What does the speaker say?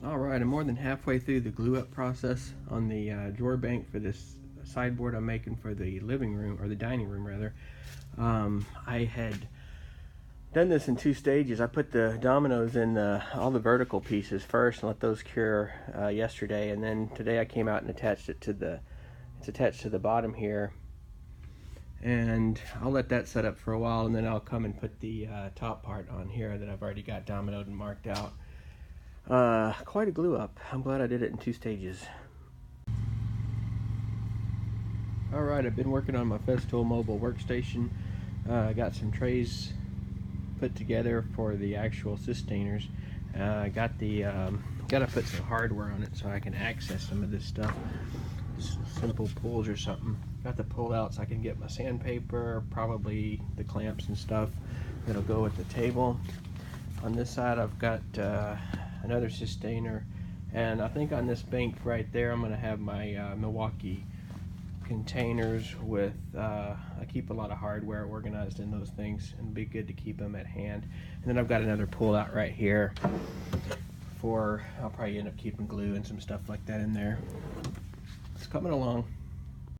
Alright, I'm more than halfway through the glue up process on the drawer bank for this sideboard I'm making for the living room, or the dining room rather. I had done this in 2 stages. I put the dominoes in all the vertical pieces first and let those cure yesterday, and then today I came out and attached it to it's attached to the bottom here, and I'll let that set up for a while, and then I'll come and put the top part on here that I've already got dominoed and marked out. Quite a glue up. I'm glad I did it in 2 stages. Alright, I've been working on my Festool mobile workstation. I got some trays put together for the actual sustainers. I got to put some hardware on it so I can access some of this stuff. Just simple pulls or something. Got the pull out so I can get my sandpaper, probably the clamps and stuff that'll go with the table. On this side I've got another sustainer, and I think on this bank right there I'm going to have my Milwaukee containers with I keep a lot of hardware organized in those things, and it'd be good to keep them at hand. And then I've got another pull out right here for, I'll probably end up keeping glue and some stuff like that in there. It's coming along.